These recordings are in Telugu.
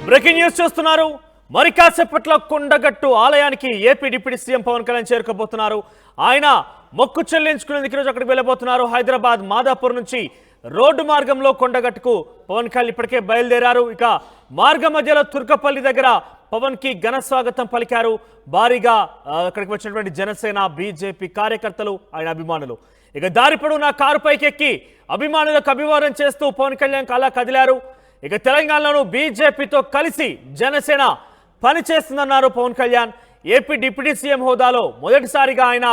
బ్రేకింగ్ న్యూస్ చూస్తున్నారు. మరి కాసేపట్లో కొండగట్టు ఆలయానికి AP deputy CM Pawan Kalyan చేరుకోబోతున్నారు. ఆయన మొక్కు చెల్లించుకునేందుకు ఈరోజు అక్కడికి వెళ్ళబోతున్నారు. హైదరాబాద్ మాదాపూర్ నుంచి రోడ్డు మార్గంలో కొండగట్టుకు పవన్ కళ్యాణ్ ఇప్పటికే బయలుదేరారు. ఇక మార్గ మధ్యలో తుర్కపల్లి దగ్గర పవన్ కి ఘన స్వాగతం పలికారు. భారీగా అక్కడికి వచ్చినటువంటి జనసేన బీజేపీ కార్యకర్తలు ఆయన అభిమానులు ఇక దారి పొడవునా కారు పైకెక్కి అభిమానులకు అభివాదం చేస్తూ పవన్ కళ్యాణ్ అలా కదిలారు. ఇక తెలంగాణలోనూ బీజేపీతో కలిసి జనసేన పనిచేస్తుందన్నారు Pawan Kalyan. AP deputy CM హోదాలో మొదటిసారిగా ఆయన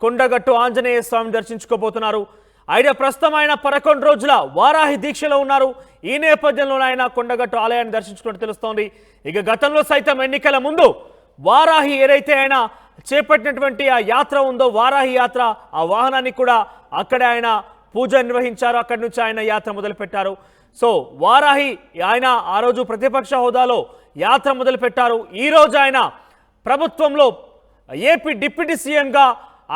కొండగట్టు ఆంజనేయ స్వామిని దర్శించుకోబోతున్నారు. ఆయన ప్రస్తుతం ఆయన 11 రోజుల వారాహి దీక్షలో ఉన్నారు. ఈ నేపథ్యంలో ఆయన కొండగట్టు ఆలయాన్ని దర్శించుకున్నట్టు తెలుస్తోంది. ఇక గతంలో సైతం ఎన్నికల ముందు వారాహి ఏదైతే ఆయన చేపట్టినటువంటి ఆ యాత్ర ఉందో వారాహి యాత్ర, ఆ వాహనాన్ని కూడా అక్కడే ఆయన పూజ నిర్వహించారు. అక్కడి నుంచి ఆయన యాత్ర మొదలుపెట్టారు. సో వారాహి ఆయన ఆ రోజు ప్రతిపక్ష హోదాలో యాత్ర మొదలుపెట్టారు. ఈరోజు ఆయన ప్రభుత్వంలో ఏపీ డిప్యూటీ సీఎంగా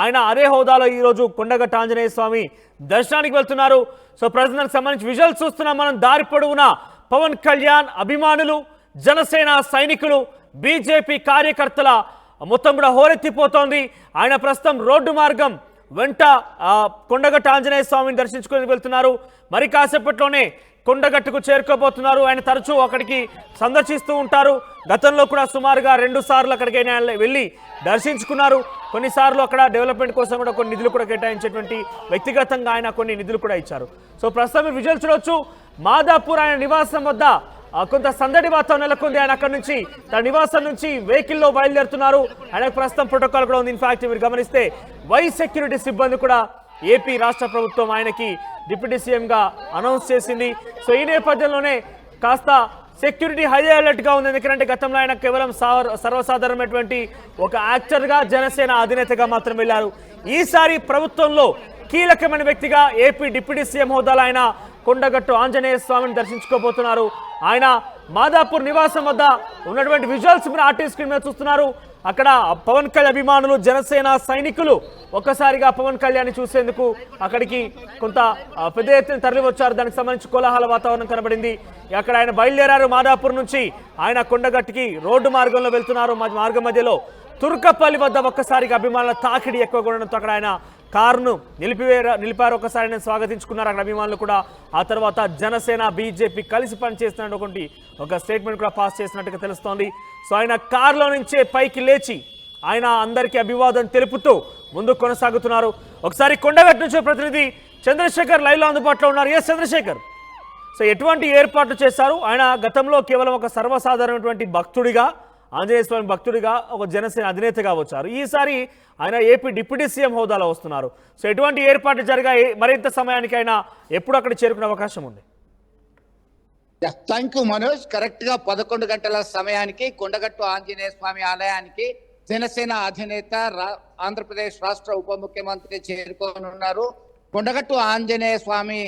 ఆయన అదే హోదాలో ఈరోజు కొండగట్టు ఆంజనేయ స్వామి దర్శనానికి వెళ్తున్నారు. సో ప్రజలకు సంబంధించి విజువల్స్ చూస్తున్నాం మనం. దారి పొడవునా పవన్ కళ్యాణ్ అభిమానులు, జనసేన సైనికులు, బీజేపీ కార్యకర్తల మొత్తం కూడా హోరెత్తిపోతోంది. ఆయన ప్రస్తుతం రోడ్డు మార్గం వెంట కొండగట్టు ఆంజనేయ స్వామిని దర్శించుకుని వెళ్తున్నారు. మరి కాసేపట్లోనే కొండగట్టుకు చేరుకోబోతున్నారు. ఆయన తరచూ అక్కడికి సందర్శిస్తూ ఉంటారు. గతంలో కూడా సుమారుగా 2 సార్లు అక్కడికి వెళ్ళి దర్శించుకున్నారు. కొన్నిసార్లు అక్కడ డెవలప్మెంట్ కోసం కూడా కొన్ని నిధులు కూడా కేటాయించేటువంటి వ్యక్తిగతంగా ఆయన కొన్ని నిధులు కూడా ఇచ్చారు. సో ప్రస్తుతం మీరు విజువల్ చూడొచ్చు. మాదాపూర్ ఆయన నివాసం వద్ద కొంత సందడి వాతావరణం నెలకొంది. ఆయన అక్కడి నుంచి తన నివాసం నుంచి వెహికల్లో బయలుదేరుతున్నారు. ఆయనకు ప్రస్తుతం ప్రోటోకాల్ కూడా ఉంది. ఇన్ఫాక్ట్ మీరు గమనిస్తే వైస్ సెక్యూరిటీ సిబ్బంది కూడా ఏపీ రాష్ట్ర ప్రభుత్వం ఆయనకి డిప్యూటీ సీఎంగా అనౌన్స్ చేసింది. సో ఈ నేపథ్యంలోనే కాస్త సెక్యూరిటీ హై అలర్ట్గా ఉంది. ఎందుకంటే గతంలో ఆయన కేవలం సర్వసాధారణమైనటువంటి ఒక యాక్టర్గా జనసేన అధినేతగా మాత్రం వెళ్ళారు. ఈసారి ప్రభుత్వంలో కీలకమైన వ్యక్తిగా ఏపీ డిప్యూటీ సీఎం హోదాలో ఆయన కొండగట్టు ఆంజనేయ స్వామిని దర్శించుకోబోతున్నారు. ఆయన మాదాపూర్ నివాసం వద్ద ఉన్నటువంటి విజువల్స్ మీరు ఆర్టీ స్క్రీన్ మీద చూస్తున్నారు. అక్కడ పవన్ కళ్యాణ్ అభిమానులు, జనసేన సైనికులు ఒక్కసారిగా పవన్ కళ్యాణ్ చూసేందుకు అక్కడికి కొంత పెద్ద ఎత్తున తరలి వచ్చారు. దానికి సంబంధించి కోలాహల వాతావరణం కనబడింది. అక్కడ ఆయన బయలుదేరారు. మాదాపూర్ నుంచి ఆయన కొండగట్టుకి రోడ్డు మార్గంలో వెళ్తున్నారు. మార్గం మధ్యలో తుర్కపల్లి వద్ద ఒక్కసారిగా అభిమానుల తాకిడి ఎక్కువగా ఉండడంతో అక్కడ ఆయన కారును నిలిపారు. ఒకసారి నేను స్వాగతించుకున్నారు అక్కడ అభిమానులు కూడా. ఆ తర్వాత జనసేన బీజేపీ కలిసి పనిచేస్తున్నటువంటి ఒక స్టేట్మెంట్ కూడా పాస్ చేసినట్టుగా తెలుస్తోంది. సో ఆయన కారులో నుంచే పైకి లేచి ఆయన అందరికీ అభివాదం తెలుపుతూ ముందుకు కొనసాగుతున్నారు. ఒకసారి కొండగట్టు నుంచి ప్రతినిధి చంద్రశేఖర్ లైవ్లో అందుబాటులో ఉన్నారు. ఎస్ చంద్రశేఖర్, సో ఎటువంటి ఏర్పాట్లు చేశారు? ఆయన గతంలో కేవలం ఒక సర్వసాధారణమైనటువంటి భక్తుడిగా, ఆంజనేయ స్వామి భక్తుడిగా, ఒక జనసేన అధినేతగా వచ్చారు. ఈసారి ఆయన ఏపీ డిప్యూటీ సీఎం హోదాలో వస్తున్నారు. సో ఎటువంటి ఏర్పాట్లు జరిగాయి? మరింత సమయానికి ఆయన ఎప్పుడు అక్కడ చేరుకునే అవకాశం ఉంది? Thank you Manoj. కరెక్ట్ గా 11 గంటల సమయానికి కొండగట్టు ఆంజనేయ స్వామి ఆలయానికి జనసేన అధినేత ఆంధ్రప్రదేశ్ రాష్ట్ర ఉప ముఖ్యమంత్రి చేరుకోనున్నారు. కొండగట్టు ఆంజనేయ స్వామి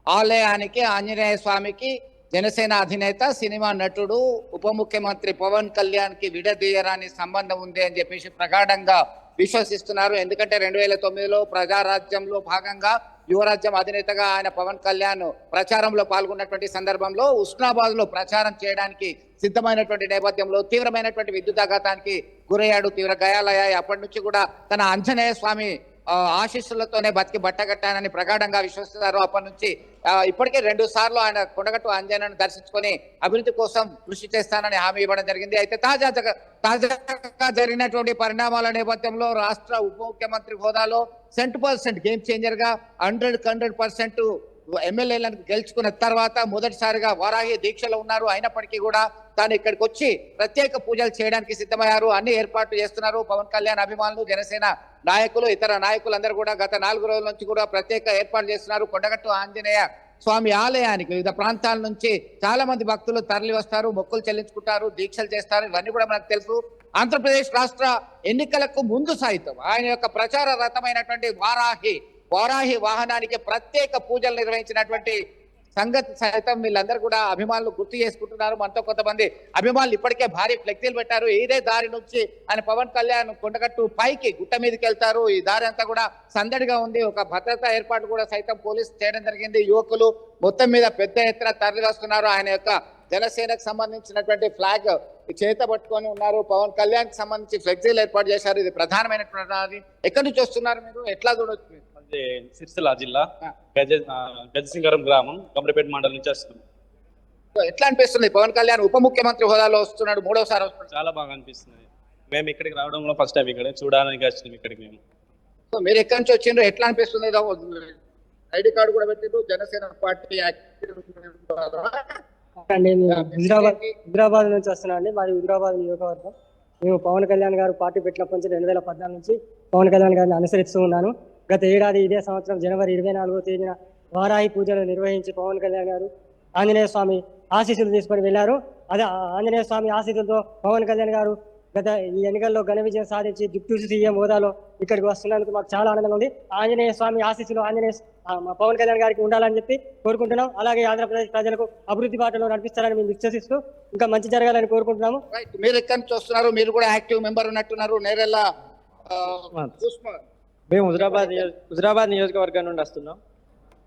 ఆలయానికి ఆంజనేయ స్వామికి జనసేన అధినేత, సినిమా నటుడు, ఉప ముఖ్యమంత్రి పవన్ కళ్యాణ్ కి విడదీయరాని సంబంధం ఉంది అని చెప్పేసి ప్రగాఢంగా విశ్వసిస్తున్నారు. ఎందుకంటే 2009లో ప్రజారాజ్యంలో భాగంగా యువరాజ్యం అధినేతగా ఆయన పవన్ కళ్యాణ్ ప్రచారంలో పాల్గొన్నటువంటి సందర్భంలో ఉస్నాబాద్ లో ప్రచారం చేయడానికి సిద్ధమైనటువంటి నేపథ్యంలో తీవ్రమైనటువంటి విద్యుదాఘాతానికి గురయ్యాడు. తీవ్ర గాయాలయ్యాయి. అప్పటి నుంచి కూడా తన ఆంజనేయ స్వామి ఆశీస్సులతోనే బతికి బట్టగట్టానని ప్రగాఢంగా విశ్వసిస్తున్నారు. అప్పటి నుంచి ఇప్పటికే 2 సార్లు ఆయన కొండగట్టు ఆంజనేయుని దర్శించుకొని అభివృద్ధి కోసం కృషి చేస్తానని హామీ ఇవ్వడం జరిగింది. అయితే తాజాగా జరిగినటువంటి పరిణామాల నేపథ్యంలో రాష్ట్ర ఉప ముఖ్యమంత్రి హోదాలో 100% గేమ్ చేంజర్ గా 100% ఎమ్మెల్యేలను గెలుచుకున్న తర్వాత మొదటిసారిగా వారాహి దీక్షలో ఉన్నారు. అయినప్పటికీ కూడా తాను ఇక్కడికి వచ్చి ప్రత్యేక పూజలు చేయడానికి సిద్ధమయ్యారు. అన్ని ఏర్పాట్లు చేస్తున్నారు. పవన్ కళ్యాణ్ అభిమానులు, జనసేన నాయకులు, ఇతర నాయకులందరూ కూడా గత 4 రోజుల నుంచి కూడా ప్రత్యేక ఏర్పాట్లు చేస్తున్నారు. కొండగట్టు ఆంజనేయ స్వామి ఆలయానికి వివిధ ప్రాంతాల నుంచి చాలా మంది భక్తులు తరలి వస్తారు, మొక్కులు చెల్లించుకుంటారు, దీక్షలు చేస్తారు. ఇవన్నీ కూడా మనకు తెలుసు. ఆంధ్రప్రదేశ్ రాష్ట్ర ఎన్నికలకు ముందు సైతం ఆయన యొక్క ప్రచార రథమైనటువంటి వారాహి వాహనానికి ప్రత్యేక పూజలు నిర్వహించినటువంటి సంగతి సైతం వీళ్ళందరూ కూడా అభిమానులు గుర్తు చేసుకుంటున్నారు. మనతో కొంతమంది అభిమానులు ఇప్పటికే భారీ ఫ్లెక్సీలు పెట్టారు. ఇదే దారి నుంచి ఆయన పవన్ కళ్యాణ్ కొండగట్టు పైకి గుట్ట మీదకి వెళ్తారు. ఈ దారి అంతా కూడా సందడిగా ఉంది. ఒక భద్రతా ఏర్పాటు కూడా సైతం పోలీసు చేయడం జరిగింది. యువకులు మొత్తం మీద పెద్ద ఎత్తున తరలి వస్తున్నారు. ఆయన యొక్క జనసేనకు సంబంధించినటువంటి ఫ్లాగ్ చేత పట్టుకొని ఉన్నారు. పవన్ కళ్యాణ్ కి సంబంధించి ఫ్లెక్సీలు ఏర్పాటు చేశారు. ఇది ప్రధానమైనటువంటి ఎక్కడి నుంచి వస్తున్నారు మీరు, ఎట్లా చూడొచ్చు మీరు? అదే సిరిసిల్ల జిల్లా గజసింగరం గ్రామం కమరిపేట మండలం నుంచి వస్తున్నాం. ఎట్లా అనిపిస్తుంది? పవన్ కళ్యాణ్ ఉప ముఖ్యమంత్రి హోదాలో వస్తున్నాడు, మూడోసారి వస్తున్నాడు. చాలా బాగా అనిపిస్తుంది. మేము ఇక్కడికి రావడంలో ఫస్ట్ టైం ఇక్కడ చూడడానికి వచ్చినాం ఇక్కడికి మేము. సో మీరు ఎక్కడి నుంచి వచ్చిండ్రు, ఎట్లా అనిపిస్తుంది? ఐడి కార్డు కూడా పెట్టిండ్రు, జనసేన పార్టీ అండి. నేను హైదరాబాద్ నుంచి వస్తున్నాను అండి. మాది హైదరాబాద్ నియోజకవర్గం. మేము పవన్ కళ్యాణ్ గారు పార్టీ పెట్టినప్పటి నుంచి 2014 నుంచి పవన్ కళ్యాణ్ గారిని అనుసరిస్తూ ఉన్నాను. గత ఏడాది ఇదే సంవత్సరం జనవరి 24వ తేదీన వారాహి పూజలు నిర్వహించి పవన్ కళ్యాణ్ గారు ఆంజనేయ స్వామి ఆశీస్సులు తీసుకొని వెళ్ళారు. అదే ఆంజనేయ స్వామి ఆశీస్సులతో పవన్ కళ్యాణ్ గారు గత ఈ ఎన్నికల్లో ఘన విజయం సాధించి డిప్యూటీ సీఎం హోదాలో ఇక్కడికి వస్తున్నందుకు మాకు చాలా ఆనందంగా ఉంది. ఆంజనేయ స్వామి ఆశీస్సులు మా పవన్ కళ్యాణ్ గారికి ఉండాలని చెప్పి కోరుకుంటున్నాం. అలాగే ఆంధ్రప్రదేశ్ ప్రజలకు అభివృద్ధి బాటలో నడిపిస్తారని మేము విశ్వసిస్తూ ఇంకా మంచి జరగాలని కోరుకుంటున్నాము. మీరు ఎక్కడి నుంచి వస్తున్నారు? మీరు కూడా యాక్టివ్ మెంబర్ ఉన్నట్టున్నారు. నేరెళ్ళ మేము హుజరాబాద్ నియోజకవర్గం నుండి వస్తున్నాం.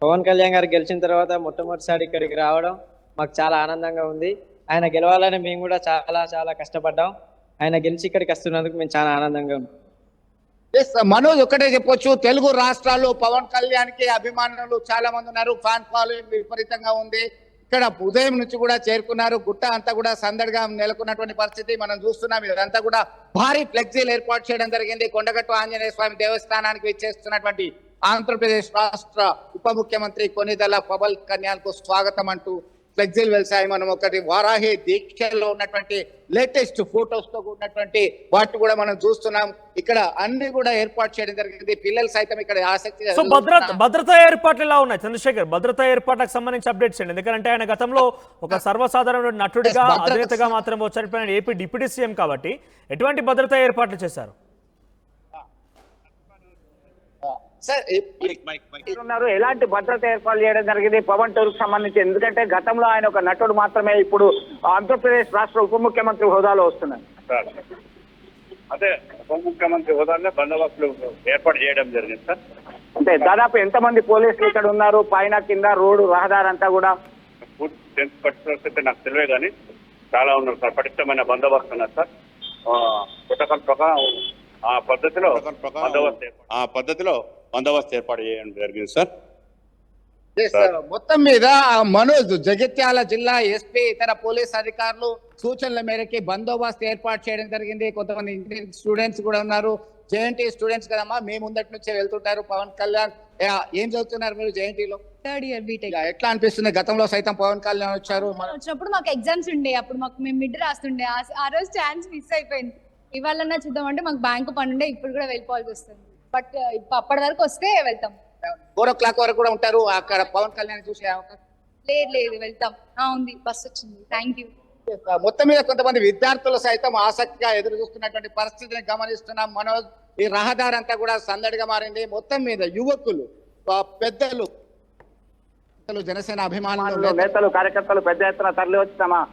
పవన్ కళ్యాణ్ గారు గెలిచిన తర్వాత మొట్టమొదటిసారి ఇక్కడికి రావడం మాకు చాలా ఆనందంగా ఉంది. ఆయన గెలవాలని మేము కూడా చాలా చాలా కష్టపడ్డాం. ఆయన గెలిచి ఇక్కడికి వస్తున్నందుకు మేము చాలా ఆనందంగా ఉన్నాం. మనోజ్ ఒక్కటే చెప్పొచ్చు, తెలుగు రాష్ట్రాల్లో పవన్ కళ్యాణ్ కి అభిమానులు చాలా మంది ఉన్నారు. ఫ్యాన్ ఫాలోయింగ్ విపరీతంగా ఉంది. ఇక్కడ ఉదయం నుంచి కూడా చేరుకున్నారు. గుట్ట అంతా కూడా సందడిగా నెలకొన్నటువంటి పరిస్థితి మనం చూస్తున్నాం. ఇదంతా కూడా భారీ ఫ్లెక్సీలు ఏర్పాటు చేయడం జరిగింది. కొండగట్టు ఆంజనేయ స్వామి దేవస్థానానికి విచ్చేస్తున్నటువంటి ఆంధ్రప్రదేశ్ రాష్ట్ర ఉప ముఖ్యమంత్రి కొనిదెల పవన్ కళ్యాణ్ కు స్వాగతం అంటూ ఫ్లెక్సీలు వెళ్తాయి. మనం ఒకటి వారాహి దీక్షలో ఉన్నటువంటి లేటెస్ట్ ఫోటోస్ తో ఉన్నటువంటి వాటిని కూడా మనం చూస్తున్నాం. ఇక్కడ అన్ని కూడా ఏర్పాటు చేయడం జరిగింది. పిల్లలు సైతం ఇక్కడ ఆసక్తి. సో భద్రతా ఏర్పాట్లు ఎలా ఉన్నాయి చంద్రశేఖర్? భద్రతా ఏర్పాట్లకు సంబంధించి అప్డేట్స్ చేయండి. ఎందుకంటే ఆయన గతంలో ఒక సర్వసాధారణ నటుడిగా అధినేతగా మాత్రం వచ్చారు. ఏపీ డిప్యూటీ సీఎం కాబట్టి ఎటువంటి భద్రతా ఏర్పాట్లు చేశారు? ఉన్నారు, ఎలాంటి భద్రత ఏర్పాటు చేయడం జరిగింది పవన్ టూర్ కు సంబంధించి? ఎందుకంటే గతంలో ఆయన ఒక నటుడు మాత్రమే, ఇప్పుడు ఆంధ్రప్రదేశ్ రాష్ట్ర ఉప ముఖ్యమంత్రి హోదాలో వస్తున్నారు. అదే ఉప ముఖ్యమంత్రి హోదాలో బందోబస్తులు ఏర్పాటు చేయడం జరిగింది సార్. అంటే దాదాపు ఎంతమంది పోలీసులు ఇక్కడ ఉన్నారు? పైన కింద రోడ్డు రహదారి అంతా కూడా పూర్తి పరిస్థితి నాకు తెలియదు కానీ చాలా ఉన్నారు సార్. పటిష్టమైన బందోబస్తు ఉన్నారు సార్. ప్రోటోకాల్ ప్రకారం ఆ పద్ధతిలో బందోబస్తు ఏర్పాటు చేయడం జరిగింది సార్. మొత్తం మీద మనోజ్ జగిత్యాల జిల్లా ఎస్పీ ఇతర పోలీస్ అధికారులు సూచనల మేరకి బందోబస్తు ఏర్పాటు చేయడం జరిగింది. కొంతమంది ఇంజనీరింగ్ స్టూడెంట్స్ కూడా ఉన్నారు. జేఎన్టీ స్టూడెంట్స్ కదమ్మా, మేము ముందటి నుంచే వెళ్తుంటారు. పవన్ కళ్యాణ్ ఏం చదువుతున్నారు మీరు జేఎన్టీలో? 3rd year BTech. ఎట్లా అనిపిస్తుంది? గతంలో సైతం పవన్ కళ్యాణ్ వచ్చారు. వచ్చినప్పుడు మాకు ఎగ్జామ్స్ ఉండే, అప్పుడు మేము మిడ్ రాస్తుండే. ఆ రోజు ఛాన్స్ మిస్ అయిపోయింది. ఇవాళ చూద్దామంటే మాకు బ్యాంకు పని ఉండే, ఇప్పుడు కూడా వెళ్ళిపోవాల్సి వస్తుంది. బట్ అప్పటి వరకు వస్తే వెళ్తాం. 4 o'clock వరకు కూడా ఉంటారు అక్కడ పవన్ కళ్యాణ్ చూసే అవకాశం? లేదు వెళ్తాం. ఉంది, బస్ వచ్చింది. Thank you. మొత్తం మీద కొంతమంది విద్యార్థులు సైతం ఆసక్తిగా ఎదురు చూస్తున్నటువంటి పరిస్థితిని గమనిస్తున్నాం. మనోజ్, ఈ రహదారి అంతా కూడా సందడిగా మారింది. మొత్తం మీద యువకులు, పెద్దలు, జనసేన అభిమానులు, నేతలు, కార్యకర్తలు పెద్ద ఎత్తున తరలి వచ్చి తమ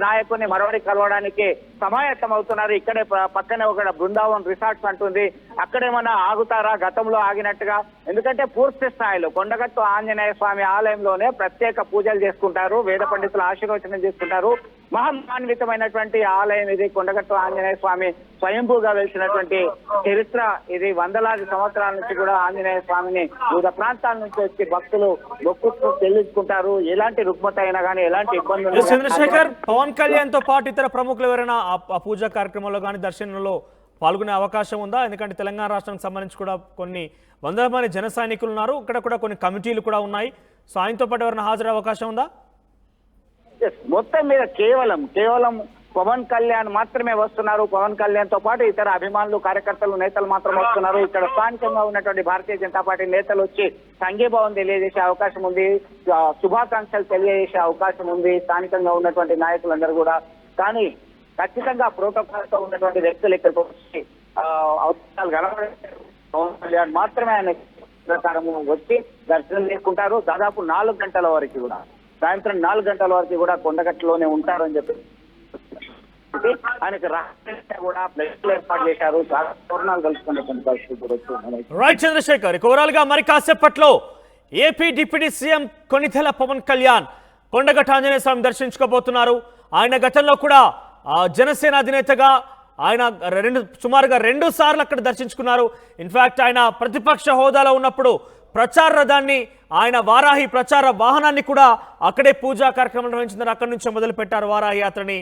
నాయకుడిని మరొకటి కలవడానికి సమాయత్తం అవుతున్నారు. ఇక్కడే పక్కనే ఒక బృందావన్ రిసార్ట్స్ అంటుంది, అక్కడేమన్నా ఆగుతారా గతంలో ఆగినట్టుగా? ఎందుకంటే పూర్తి స్థాయిలో కొండగట్టు ఆంజనేయ స్వామి ఆలయంలోనే ప్రత్యేక పూజలు చేసుకుంటారు, వేద పండితుల ఆశీర్వచనం చేసుకుంటారు. మహాన్వితమైనటువంటి ఆలయం ఇది. కొండగట్టు ఆంజనేయ స్వామి స్వయంభూగా వెలిసినటువంటి చరిత్ర ఇది. వందలాది సంవత్సరాల నుంచి కూడా ఆంజనేయ స్వామిని వివిధ ప్రాంతాల నుంచి వచ్చి భక్తులు మొక్కుతూ చెల్లించుకుంటారు. ఎలాంటి రుగ్మత అయినా కానీ, ఎలాంటి ఇబ్బందులు. చంద్రశేఖర్, పవన్ కళ్యాణ్ తో పాటు ఇతర ప్రముఖులు ఎవరైనా ఆ పూజా కార్యక్రమంలో కానీ దర్శనంలో పాల్గొనే అవకాశం ఉందా? ఎందుకంటే తెలంగాణ రాష్ట్రానికి సంబంధించి కూడా కొన్ని వందల మంది జన సైనికులు ఉన్నారు, ఇక్కడ కూడా కొన్ని కమిటీలు కూడా ఉన్నాయి. సో ఆయనతో పాటు ఎవరైనా హాజరయ్యే అవకాశం ఉందా? మొత్తం మీద కేవలం పవన్ కళ్యాణ్ మాత్రమే వస్తున్నారు. పవన్ కళ్యాణ్ తో పాటు ఇతర అభిమానులు, కార్యకర్తలు, నేతలు మాత్రం వస్తున్నారు. ఇక్కడ స్థానికంగా ఉన్నటువంటి భారతీయ జనతా పార్టీ నేతలు వచ్చి సంఘీభావం తెలియజేసే అవకాశం ఉంది, శుభాకాంక్షలు తెలియజేసే అవకాశం ఉంది స్థానికంగా ఉన్నటువంటి నాయకులందరూ కూడా. కానీ ఖచ్చితంగా ప్రోటోకాల్ తో ఉన్నటువంటి వ్యక్తులు ఇక్కడికి వచ్చి అవసరాలు కనబడే పవన్ కళ్యాణ్ మాత్రమే ఆయన ప్రకారం వచ్చి దర్శనం చేసుకుంటారు. దాదాపు 4 గంటల వరకు కూడా, సాయంత్రం 4 గంటల వరకు కూడా కొండగట్టులోనే ఉంటారని చెప్పి ఆయనకు కూడా ప్లేస్లు ఏర్పాటు చేశారు. చాలా పూర్ణాలు కలుసుకునేటువంటి పరిస్థితి. రైట్ చంద్రశేఖర్, ఓవరాల్ గా మరి కాసేపట్లో AP deputy CM Konidela Pawan Kalyan Kondagattu Anjaneya Swamy దర్శించుకోబోతున్నారు. ఆయన గతంలో కూడా జనసేన అధినేతగా ఆయన సుమారుగా 2 సార్లు అక్కడ దర్శించుకున్నారు. ఇన్ఫాక్ట్ ఆయన ప్రతిపక్ష హోదాలో ఉన్నప్పుడు ప్రచార రథాన్ని, ఆయన వారాహి ప్రచార వాహనాన్ని కూడా అక్కడే పూజా కార్యక్రమం నిర్వహించారు. అక్కడి నుంచి మొదలుపెట్టారు వారాహి యాత్రని.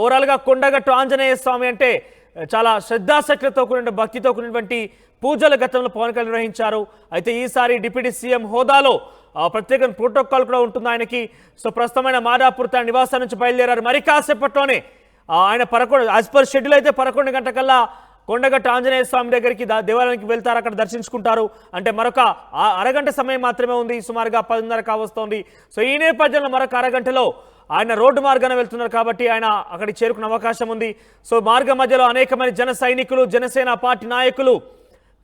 ఓవరాల్గా కొండగట్టు ఆంజనేయ స్వామి అంటే చాలా శ్రద్ధాశక్తితో కూడిన భక్తితో కూడినటువంటి పూజల గతంలో పవన్ కళ్యాణ్ నిర్వహించారు. అయితే ఈసారి డిప్యూటీ సీఎం హోదాలో ప్రత్యేక ప్రోటోకాల్ కూడా ఉంటుంది ఆయనకి. సో ప్రస్తుతమైన మాదాపూర్ తన నివాసం నుంచి బయలుదేరారు. మరి కాసేపట్లోనే ఆయన 11 యాజ్ పర్ షెడ్యూల్ అయితే 11 గంటకల్లా కొండగట్టు ఆంజనేయ స్వామి దగ్గరికి దేవాలయానికి వెళ్తారు. అక్కడ దర్శించుకుంటారు. అంటే మరొక అరగంట సమయం మాత్రమే ఉంది. సుమారుగా 10:30 కావస్తోంది. సో ఈ నేపథ్యంలో మరొక అరగంటలో ఆయన రోడ్డు మార్గాన వెళ్తున్నారు కాబట్టి ఆయన అక్కడికి చేరుకునే అవకాశం ఉంది. సో మార్గ మధ్యలో అనేక మంది జన సైనికులు, జనసేన పార్టీ నాయకులు,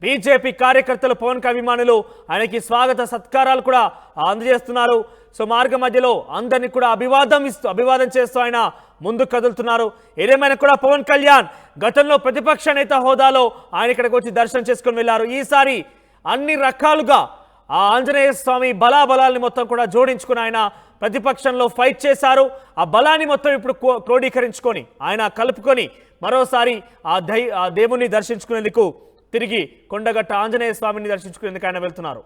బీజేపీ కార్యకర్తలు, పవన్ అభిమానులు ఆయనకి స్వాగత సత్కారాలు కూడా అందజేస్తున్నారు. సో మార్గ మధ్యలో అందరినీ కూడా అభివాదం చేస్తూ ఆయన ముందుకు కదులుతున్నారు. ఏదేమైనా కూడా పవన్ కళ్యాణ్ గతంలో ప్రతిపక్ష నేత హోదాలో ఆయన ఇక్కడికి వచ్చి దర్శనం చేసుకుని వెళ్ళారు. ఈసారి అన్ని రకాలుగా ఆ ఆంజనేయ స్వామి బలాబలాల్ని మొత్తం కూడా జోడించుకుని ఆయన ప్రతిపక్షంలో ఫైట్ చేశారు. ఆ బలాన్ని మొత్తం ఇప్పుడు క్రోడీకరించుకొని ఆయన కలుపుకొని మరోసారి ఆ దేవుణ్ణి దర్శించుకునేందుకు తిరిగి కొండగట్టు ఆంజనేయ స్వామిని దర్శించుకునేందుకు ఆయన వెళ్తున్నారు.